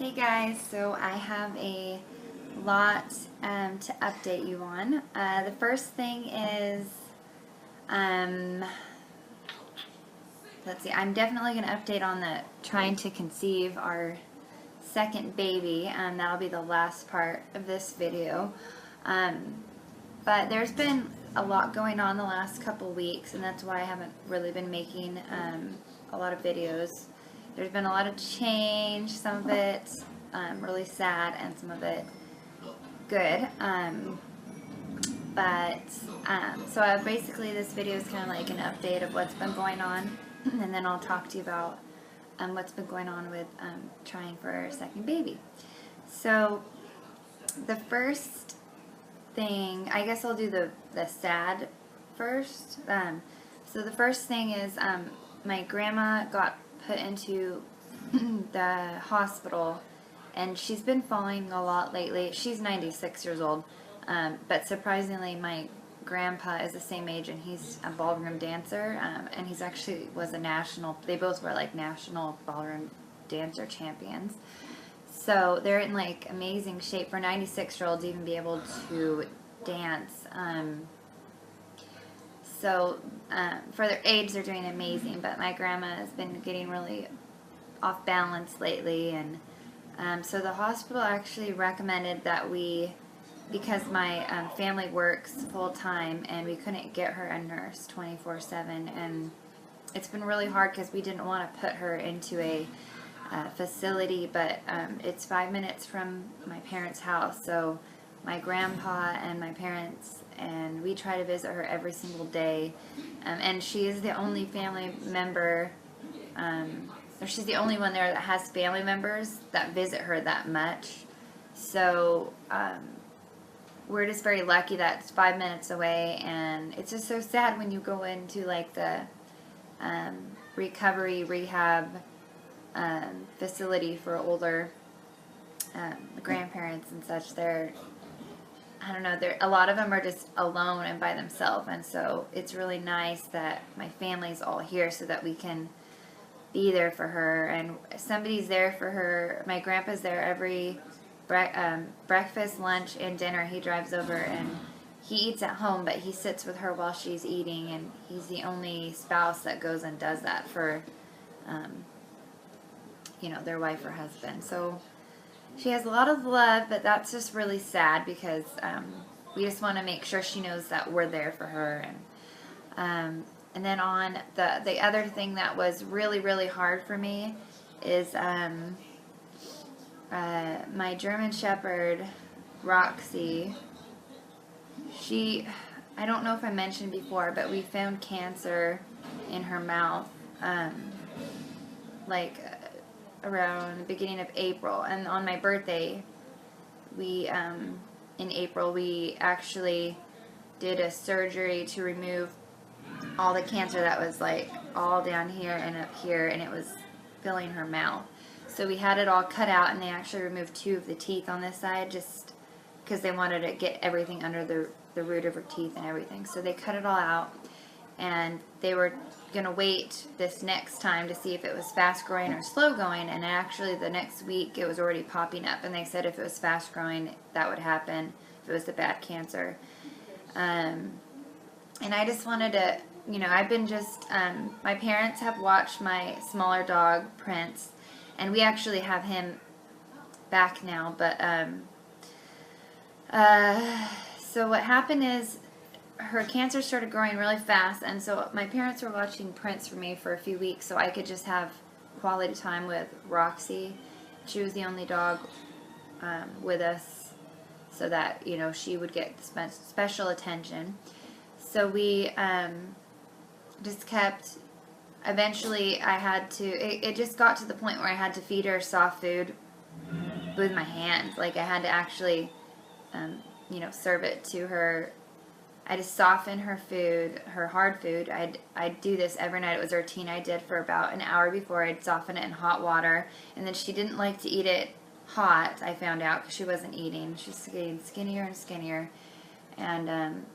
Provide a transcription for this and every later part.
Hey guys, so I have a lot to update you on. The first thing is, um, let's see, I'm definitely going to update on the trying to conceive our second baby, and that'll be the last part of this video. But there's been a lot going on the last couple weeks, and that's why I haven't really been making a lot of videos. There's been a lot of change, some of it really sad and some of it good. So basically this video is kind of like an update of what's been going on, and then I'll talk to you about what's been going on with trying for our second baby. So the first thing, I guess I'll do the sad first. So the first thing is my grandma got put into the hospital, and she's been falling a lot lately. She's 96 years old, but surprisingly my grandpa is the same age, and he's a ballroom dancer, and he's actually was a national, they both were like national ballroom dancer champions. So they're in like amazing shape for 96-year-olds to even be able to dance. For their age, they're doing amazing, but my grandma has been getting really off balance lately, and so the hospital actually recommended that because my family works full-time, and we couldn't get her a nurse 24/7, and it's been really hard because we didn't want to put her into a facility, but it's 5 minutes from my parents' house, so my grandpa and my parents, and we try to visit her every single day, and she is the only family member, or she's the only one there that has family members that visit her that much. So we're just very lucky that it's 5 minutes away, and it's just so sad when you go into like the recovery rehab facility for older grandparents and such. I don't know, a lot of them are just alone and by themselves, and so it's really nice that my family's all here so that we can be there for her, and somebody's there for her. My grandpa's there every breakfast, lunch, and dinner. He drives over and he eats at home, but he sits with her while she's eating, and he's the only spouse that goes and does that for their wife or husband. So she has a lot of love, but that's just really sad because we just want to make sure she knows that we're there for her. And then on the other thing that was really, really hard for me is my German Shepherd, Roxy. I don't know if I mentioned before, but we found cancer in her mouth, around the beginning of April, and on my birthday, in April, we actually did a surgery to remove all the cancer that was like all down here and up here, and it was filling her mouth. So we had it all cut out, and they actually removed 2 of the teeth on this side just because they wanted to get everything under the root of her teeth and everything. So they cut it all out, and they were going to wait this next time to see if it was fast growing or slow growing, and actually the next week it was already popping up, and they said if it was fast growing that would happen if it was the bad cancer. And I just wanted to, I've been just, my parents have watched my smaller dog Prince, and we actually have him back now, but so what happened is her cancer started growing really fast, and so my parents were watching Prince for me for a few weeks so I could just have quality time with Roxy. She was the only dog with us, so that she would get special attention. So we just kept, eventually I had to, it just got to the point where I had to feed her soft food with my hands. Like I had to actually serve it to her. I just soften her food, her hard food. I'd do this every night. It was a routine I did for about an hour before. I'd soften it in hot water, and then she didn't like to eat it hot, I found out, because she wasn't eating. She was getting skinnier and skinnier, and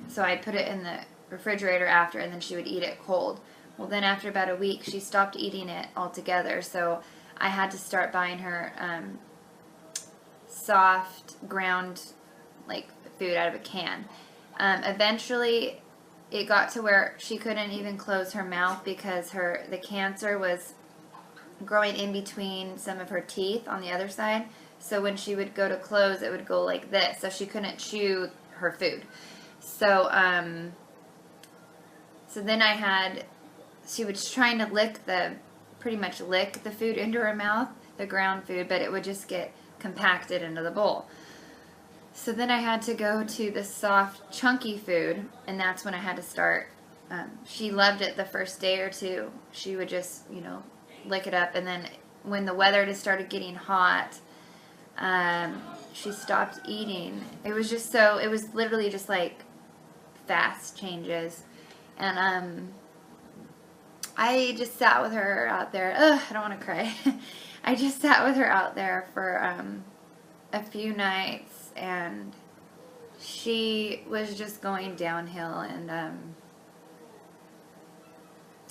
so I'd put it in the refrigerator after, and then she would eat it cold. Well, then after about a week, she stopped eating it altogether, so I had to start buying her soft ground like food out of a can. Eventually, it got to where she couldn't even close her mouth because the cancer was growing in between some of her teeth on the other side. So when she would go to close, it would go like this. So she couldn't chew her food. So so then she was trying to pretty much lick the food into her mouth, the ground food, but it would just get compacted into the bowl. So then I had to go to the soft, chunky food, and that's when I had to start. She loved it the first day or two. She would just, lick it up, and then when the weather just started getting hot, she stopped eating. It was literally just like fast changes. And I just sat with her out there. Ugh, I don't want to cry. I just sat with her out there for a few nights, and she was just going downhill.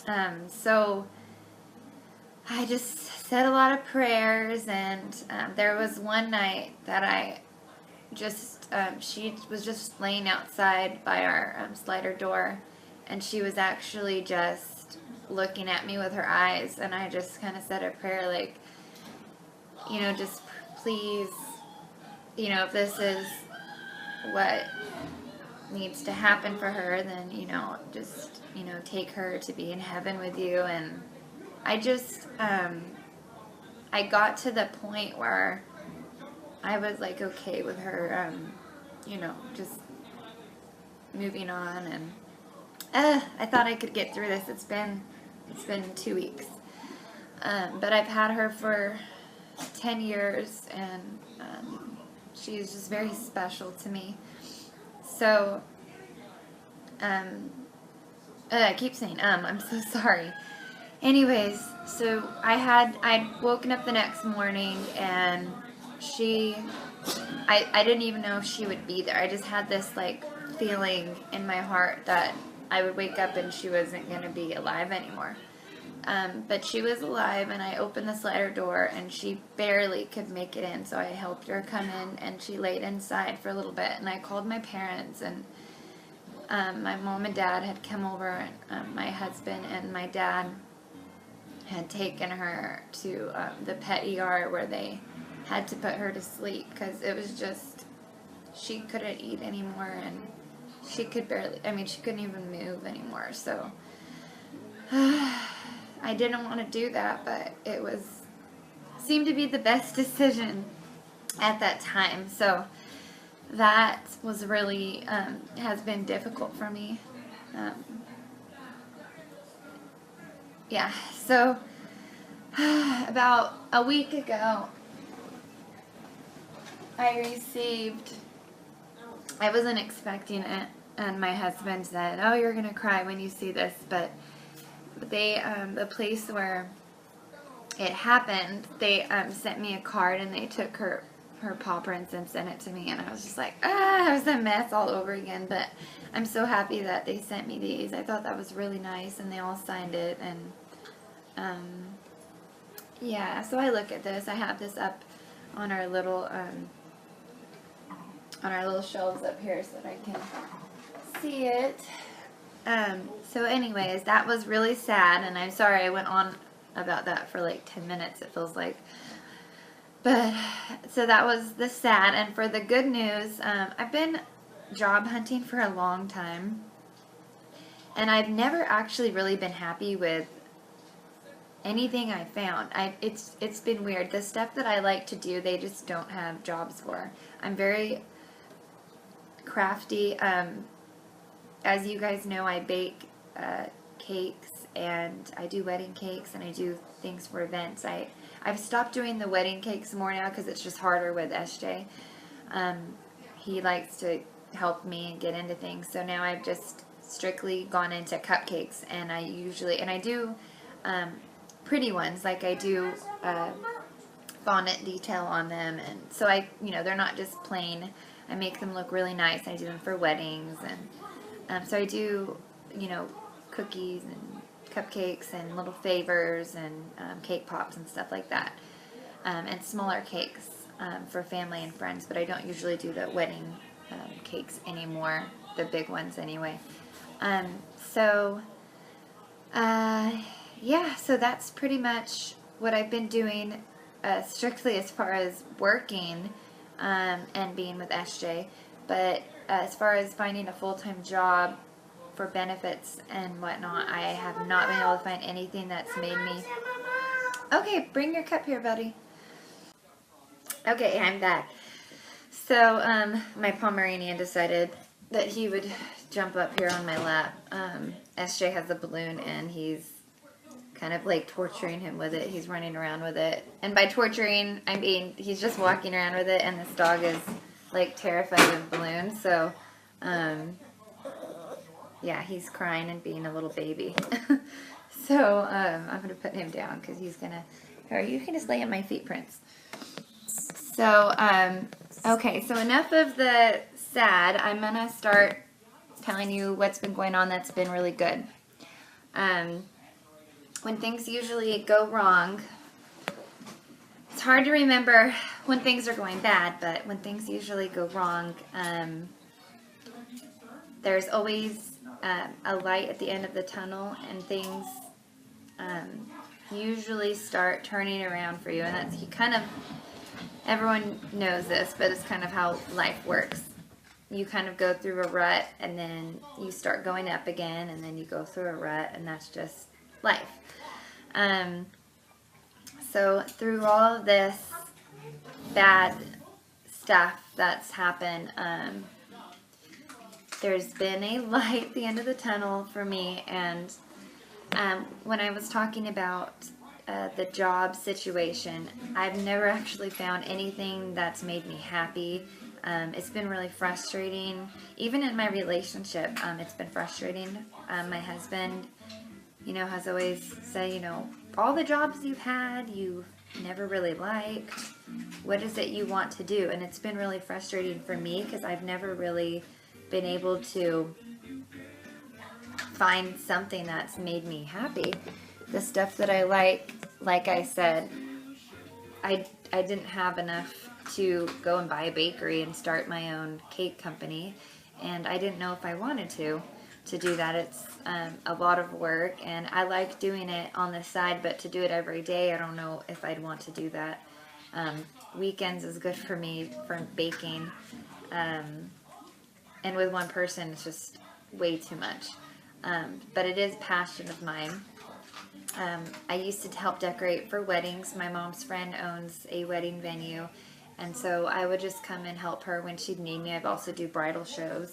And so I just said a lot of prayers, and there was one night that I just, she was just laying outside by our slider door, and she was actually just looking at me with her eyes, and I just kind of said a prayer like, just please, if this is what needs to happen for her, then, just, take her to be in heaven with you. And I just, I got to the point where I was like okay with her, just moving on, and I thought I could get through this. It's been 2 weeks, but I've had her for 10 years, and she's just very special to me. So, I keep saying I'm so sorry. Anyways, so I'd woken up the next morning, and I didn't even know if she would be there. I just had this like feeling in my heart that I would wake up and she wasn't going to be alive anymore. But she was alive, and I opened the slider door, and she barely could make it in, so I helped her come in, and she laid inside for a little bit, and I called my parents, and my mom and dad had come over, and my husband and my dad had taken her to the pet ER, where they had to put her to sleep because it was just, she couldn't eat anymore, and she couldn't even move anymore. So I didn't want to do that, but it seemed to be the best decision at that time. So that was really, has been difficult for me. Yeah, so about a week ago, I wasn't expecting it, and my husband said, "Oh, you're going to cry when you see this," but the place where it happened, they sent me a card, and they took her paw prints and sent it to me, and I was just like, it was a mess all over again, but I'm so happy that they sent me these. I thought that was really nice, and they all signed it, and yeah, so I look at this. I have this up on our little shelves up here so that I can see it. So anyways, that was really sad, and I'm sorry I went on about that for like 10 minutes, it feels like. But, so that was the sad, and for the good news, I've been job hunting for a long time, and I've never actually really been happy with anything I found. It's been weird. The stuff that I like to do, they just don't have jobs for. I'm very crafty. As you guys know, I bake cakes, and I do wedding cakes, and I do things for events. I've stopped doing the wedding cakes more now because it's just harder with SJ. He likes to help me get into things, so now I've just strictly gone into cupcakes, and I do pretty ones, like I do fondant detail on them, and so they're not just plain. I make them look really nice. I do them for weddings, and so I do cookies and cupcakes and little favors and cake pops and stuff like that, and smaller cakes for family and friends, but I don't usually do the wedding cakes anymore, the big ones anyway. Yeah, so that's pretty much what I've been doing strictly as far as working and being with SJ. But as far as finding a full-time job for benefits and whatnot, I have not been able to find anything that's made me... Okay, bring your cup here, buddy. Okay, I'm back. So, my Pomeranian decided that he would jump up here on my lap. SJ has a balloon and he's kind of like torturing him with it. He's running around with it. And by torturing, I mean he's just walking around with it, and this dog is like terrified of balloons. So, yeah, he's crying and being a little baby. So, I'm going to put him down because he's going to... Or you can just lay at my feet, Prince. So, okay, so enough of the sad. I'm going to start telling you what's been going on that's been really good. When things usually go wrong, it's hard to remember when things are going bad, but when things usually go wrong, there's always a light at the end of the tunnel, and things usually start turning around for you, and that's everyone knows this, but it's kind of how life works. You kind of go through a rut, and then you start going up again, and then you go through a rut, and that's just life. So through all of this bad stuff that's happened, there's been a light at the end of the tunnel for me. And when I was talking about the job situation, I've never actually found anything that's made me happy. It's been really frustrating. Even in my relationship, it's been frustrating. My husband, has always said, all the jobs you've had, you've never really liked. What is it you want to do? And it's been really frustrating for me because I've never really been able to find something that's made me happy. The stuff that I like I said, I didn't have enough to go and buy a bakery and start my own cake company, and I didn't know if I wanted to do that. It's a lot of work, and I like doing it on the side, but to do it every day, I don't know if I'd want to do that. Weekends is good for me for baking, and with one person, it's just way too much. But it is a passion of mine. I used to help decorate for weddings. My mom's friend owns a wedding venue, and so I would just come and help her when she'd need me. I've also do bridal shows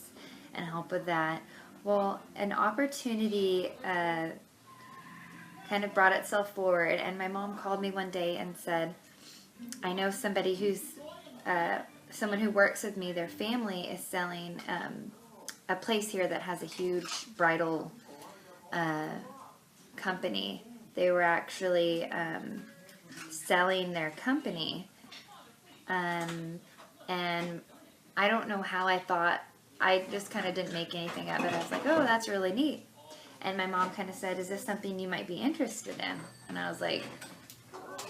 and help with that. Well, an opportunity kind of brought itself forward, and my mom called me one day and said, I know somebody who's someone who works with me. Their family is selling a place here that has a huge bridal company. They were actually selling their company, and I don't know how I just kind of didn't make anything of it. I was like, oh, that's really neat. And my mom kind of said, is this something you might be interested in? And I was like,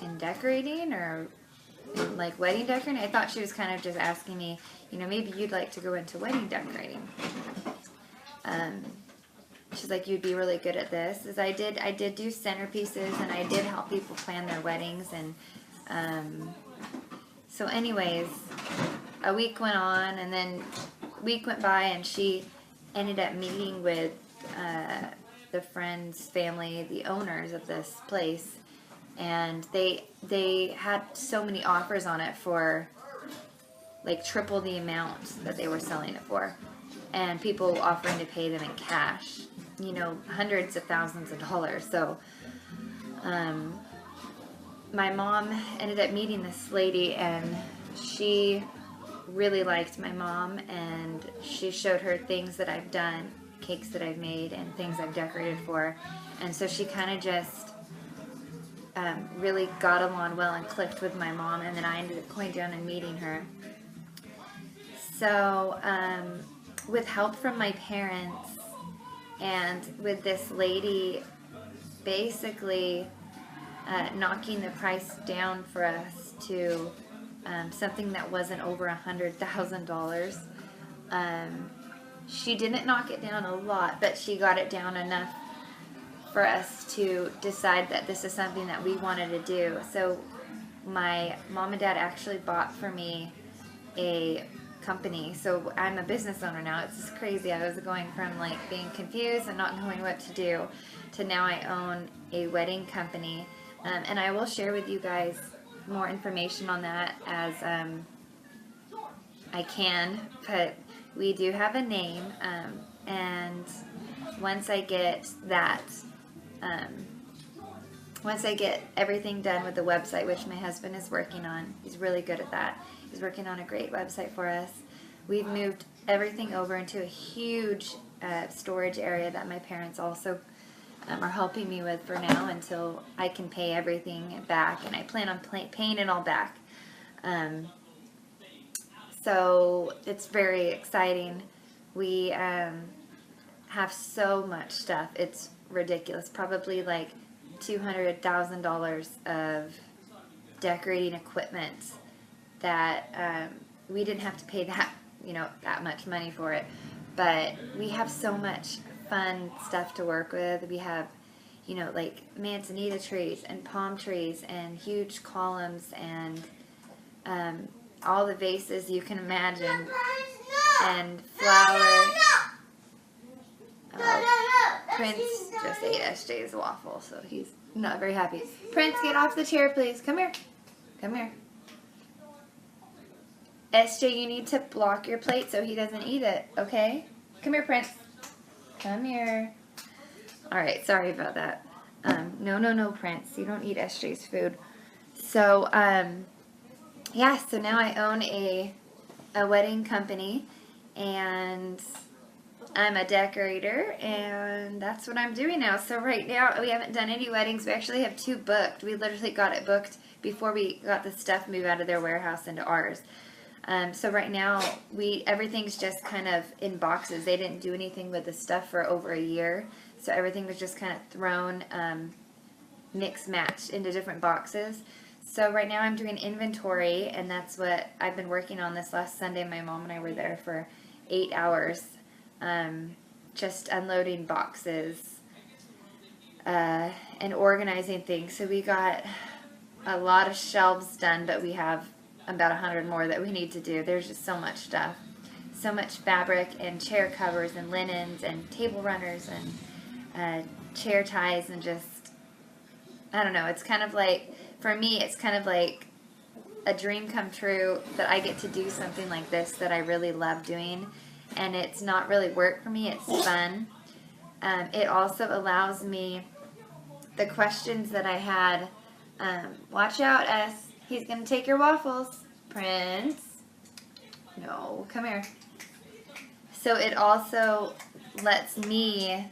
in decorating or like wedding decorating? I thought she was kind of just asking me, maybe you'd like to go into wedding decorating. She's like, you'd be really good at this. As I did do centerpieces, and I did help people plan their weddings. And so anyways, a week went on, and then a week went by, and she ended up meeting with the friend's family, the owners of this place, and they had so many offers on it for like triple the amount that they were selling it for, and people offering to pay them in cash, hundreds of thousands of dollars. So my mom ended up meeting this lady, and she really liked my mom, and she showed her things that I've done, cakes that I've made, and things I've decorated for, and so she kind of just really got along well and clicked with my mom, and then I ended up going down and meeting her. So with help from my parents and with this lady basically knocking the price down for us to something that wasn't over $100,000. She didn't knock it down a lot, but she got it down enough for us to decide that this is something that we wanted to do. So my mom and dad actually bought for me a company. So I'm a business owner now. It's just crazy. I was going from like being confused and not knowing what to do to now I own a wedding company. And I will share with you guys more information on that as I can, but we do have a name, and once I get that, once I get everything done with the website, which my husband is working on, he's really good at that. He's working on a great website for us. We've moved everything over into a huge storage area that my parents also are helping me with for now until I can pay everything back, and I plan on paying it all back. So it's very exciting. We have so much stuff. It's ridiculous. Probably like $200,000 of decorating equipment that we didn't have to pay that, that much money for it. But we have so much fun stuff to work with. We have, like manzanita trees and palm trees and huge columns and all the vases you can imagine and flowers. Prince just ate SJ's waffle, so he's not very happy. Prince, get off the chair, please. Come here. Come here. SJ, you need to block your plate so he doesn't eat it, okay? Come here, Prince. Come here. Alright, sorry about that. No, Prince. You don't eat SJ's food. So, yeah, so now I own a wedding company, and I'm a decorator, and that's what I'm doing now. So right now, we haven't done any weddings. We actually have 2 booked. We literally got it booked before we got the stuff moved out of their warehouse into ours. So right now, everything's just kind of in boxes. They didn't do anything with the stuff for over a year, so everything was just kind of thrown, mix-matched into different boxes. So right now I'm doing inventory, and that's what I've been working on this last Sunday. My mom and I were there for 8 hours, just unloading boxes and organizing things. So we got a lot of shelves done, but we have about 100 more that we need to do. There's just so much stuff. So much fabric and chair covers and linens and table runners and chair ties, and just, I don't know, it's kind of like, for me, it's kind of like a dream come true that I get to do something like this that I really love doing, and it's not really work for me, it's fun. It also allows me, the questions that I had, watch out, S, he's going to take your waffles, Prince. No, come here. So it also lets me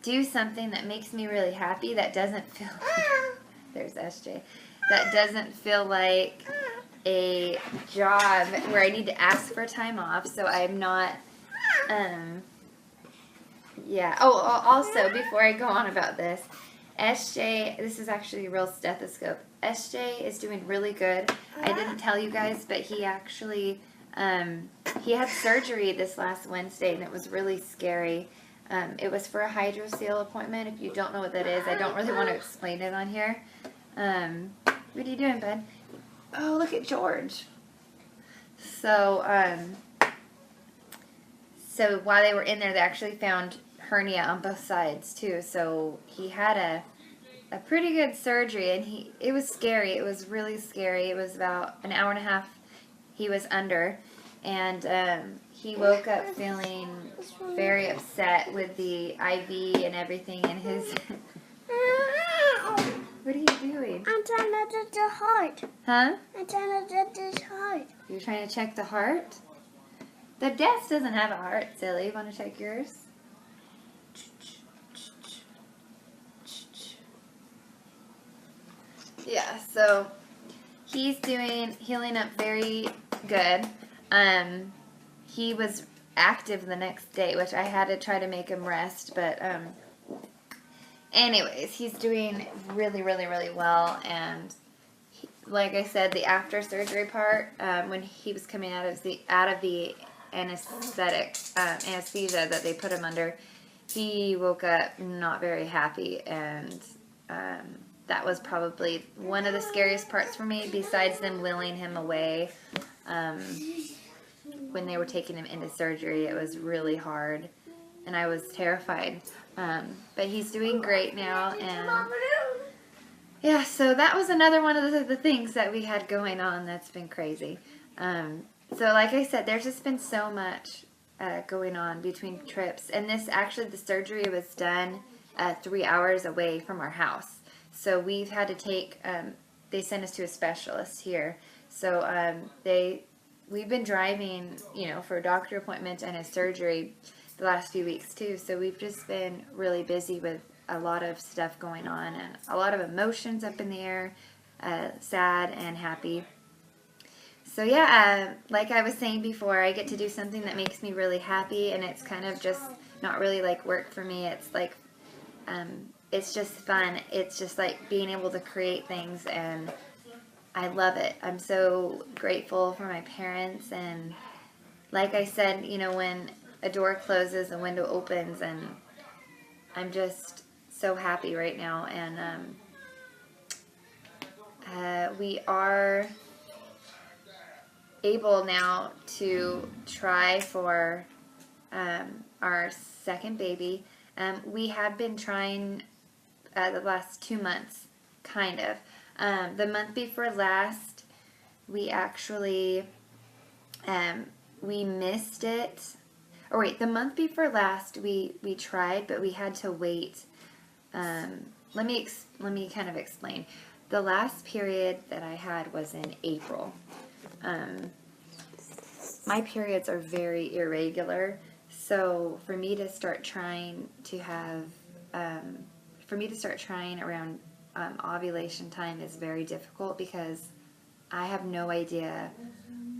do something that makes me really happy, that doesn't feel like, there's SJ, that doesn't feel like a job where I need to ask for time off, so I'm not, yeah. Oh, also, before I go on about this, SJ, this is actually a real stethoscope. SJ is doing really good. I didn't tell you guys, but he actually, he had surgery this last Wednesday, and it was really scary. It was for a hydrocele appointment. If you don't know what that is, I don't really want to explain it on here. What are you doing, bud? Oh, look at George. So, so while they were in there, they actually found hernia on both sides too. So he had a pretty good surgery, and it was scary. It was really scary. It was about an hour and a half he was under, and he woke up feeling very upset with the IV and everything in his... What are you doing? I'm trying to check the heart. Huh? I'm trying to check this heart. You're trying to check the heart? The desk doesn't have a heart, silly. You want to check yours? Yeah, so he's healing up very good. He was active the next day, which I had to try to make him rest. But anyways, he's doing really, really, really well. And like I said, the after surgery part, when he was coming out of the anesthesia that they put him under, he woke up not very happy, and that was probably one of the scariest parts for me, besides them wheeling him away. When they were taking him into surgery, it was really hard, and I was terrified. But he's doing great now, and yeah, so that was another one of the things that we had going on that's been crazy. So like I said, there's just been so much going on between trips. And the surgery was done 3 hours away from our house. So we've had to take, they sent us to a specialist here. So we've been driving, for a doctor appointment and a surgery the last few weeks too. So we've just been really busy with a lot of stuff going on and a lot of emotions up in the air, sad and happy. So yeah, like I was saying before, I get to do something that makes me really happy, and it's kind of just not really like work for me. It's like, it's just fun. It's just like being able to create things, and I love it. I'm so grateful for my parents, and like I said, when a door closes, a window opens, and I'm just so happy right now. And we are able now to try for our second baby. We have been trying the last 2 months, kind of. The month before last, we actually we missed it. Or wait, the month before last we tried, but we had to wait. Let me kind of explain. The last period that I had was in April. My periods are very irregular, so for me to start trying around ovulation time is very difficult, because I have no idea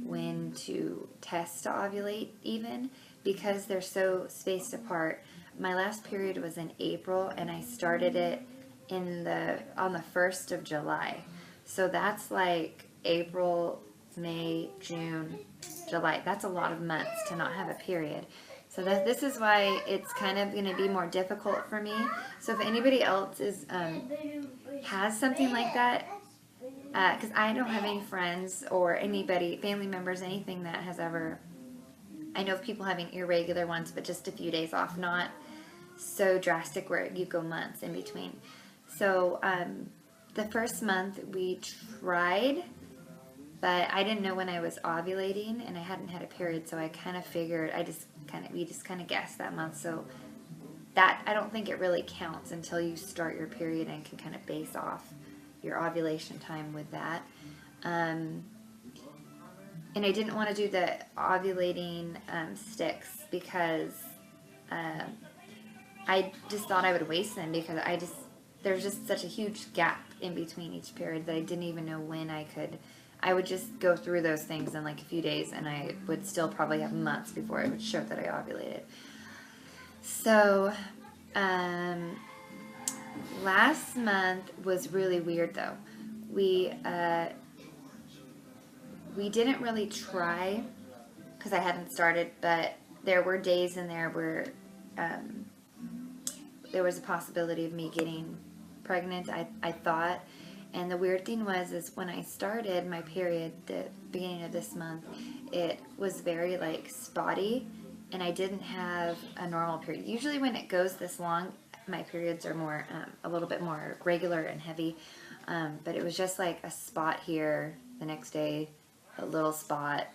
when to test to ovulate, even because they're so spaced apart. My last period was in April, and I started it on the 1st of July. So that's like April, May, June, July. That's a lot of months to not have a period. So this is why it's kind of going to be more difficult for me. So if anybody else has something like that, because I don't have any friends or anybody, family members, anything that has ever, I know of people having irregular ones, but just a few days off, not so drastic where you go months in between. So the first month we tried, but I didn't know when I was ovulating, and I hadn't had a period, so I kind of figured, we just kind of guessed that month. So that, I don't think it really counts until you start your period and can kind of base off your ovulation time with that. And I didn't want to do the ovulating sticks, because I just thought I would waste them, because there's just such a huge gap in between each period that I didn't even know when I would just go through those things in like a few days, and I would still probably have months before it would show that I ovulated. So last month was really weird though. We didn't really try, because I hadn't started, but there were days in there where there was a possibility of me getting pregnant, I thought. And the weird thing is when I started my period, the beginning of this month, it was very like spotty, and I didn't have a normal period. Usually when it goes this long, my periods are more, a little bit more regular and heavy, but it was just like a spot here, the next day a little spot,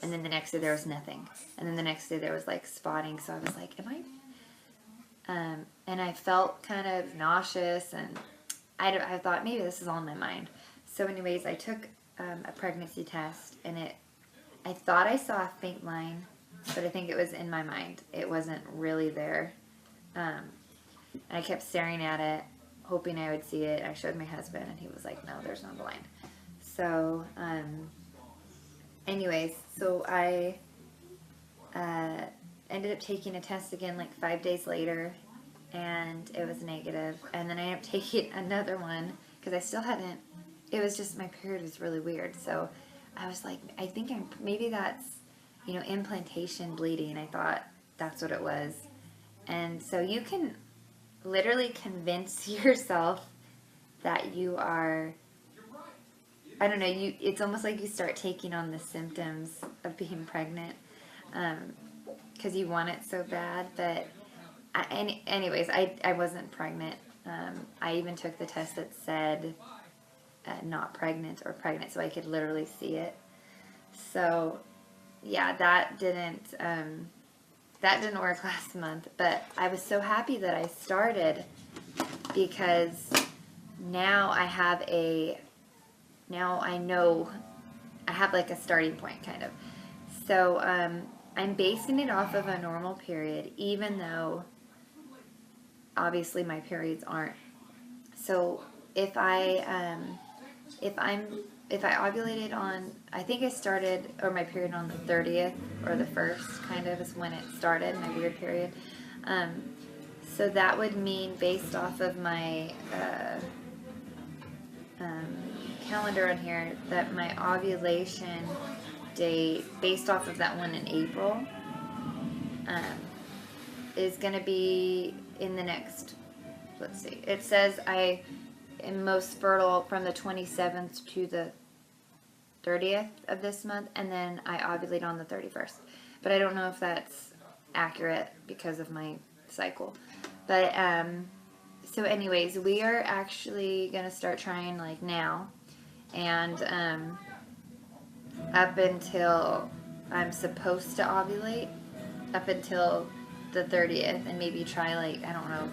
and then the next day there was nothing, and then the next day there was like spotting. So I was like, and I felt kind of nauseous, and I thought maybe this is all in my mind. So anyways, I took a pregnancy test, and I thought I saw a faint line, but I think it was in my mind. It wasn't really there. And I kept staring at it, hoping I would see it. I showed my husband, and he was like, no, there's not a line. So anyways, so I ended up taking a test again like 5 days later, and it was negative. And then I ended up taking another one because I still hadn't. It was just my period was really weird. So I was like, I think maybe that's, implantation bleeding. I thought that's what it was. And so you can literally convince yourself that you are, I don't know, it's almost like you start taking on the symptoms of being pregnant because you want it so bad. But anyways, I wasn't pregnant. I even took the test that said not pregnant or pregnant, so I could literally see it. So yeah, that didn't work last month, but I was so happy that I started because now I know I have like a starting point kind of. So I'm basing it off of a normal period, even though obviously my periods aren't. So if I ovulated on, I think I started, or my period on the 30th or the 1st kind of is when it started, my weird period. So that would mean based off of my calendar on here that my ovulation date, based off of that one in April, is going to be in the next, let's see, it says I am most fertile from the 27th to the 30th of this month, and then I ovulate on the 31st. But I don't know if that's accurate because of my cycle. But, so anyways, we are actually going to start trying like now, and up until I'm supposed to ovulate, up until the 30th, and maybe try like, I don't know,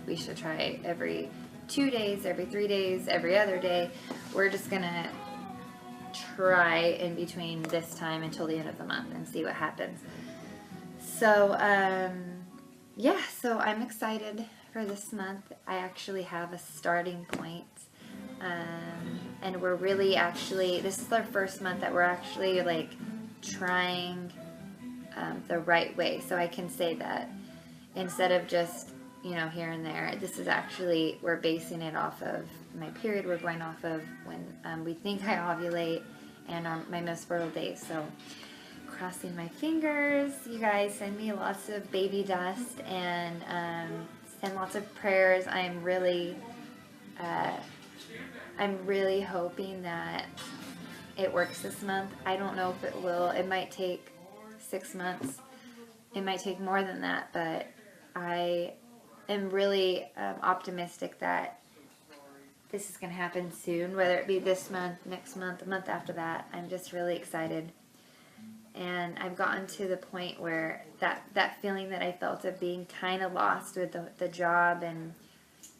we should try every 2 days, every 3 days, every other day. We're just gonna try in between this time until the end of the month and see what happens. So yeah, so I'm excited for this month. I actually have a starting point, and we're really actually, this is our first month that we're actually like trying the right way. So I can say that instead of just, here and there, this is actually, we're basing it off of my period. We're going off of when we think I ovulate and my most fertile days. So crossing my fingers. You guys send me lots of baby dust and send lots of prayers. I'm really hoping that it works this month. I don't know if it will. It might take 6 months. It might take more than that, but I am really optimistic that this is going to happen soon, whether it be this month, next month, the month after that. I'm just really excited. And I've gotten to the point where that feeling that I felt of being kind of lost with the job and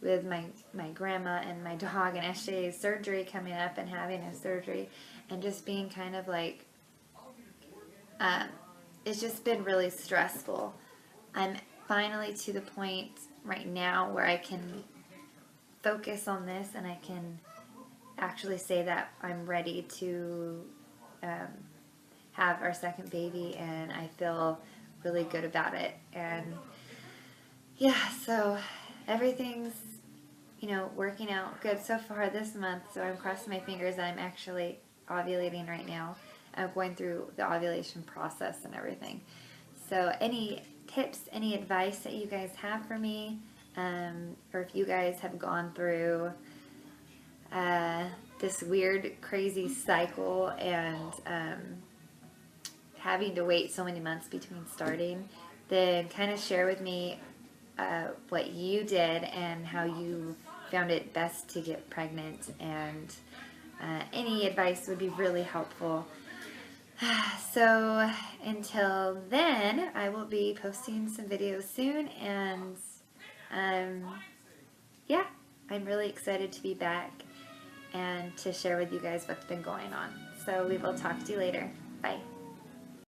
with my grandma and my dog and SJ's surgery coming up and having a surgery and just being kind of like, it's just been really stressful. I'm finally to the point right now where I can focus on this and I can actually say that I'm ready to have our second baby, and I feel really good about it. And yeah, so everything's working out good so far this month. So I'm crossing my fingers that I'm actually ovulating right now. I'm going through the ovulation process and everything. So any tips, any advice that you guys have for me, or if you guys have gone through this weird, crazy cycle and having to wait so many months between starting, then kind of share with me what you did and how you found it best to get pregnant, and any advice would be really helpful. So until then, I will be posting some videos soon, and yeah, I'm really excited to be back and to share with you guys what's been going on. So we will talk to you later. Bye.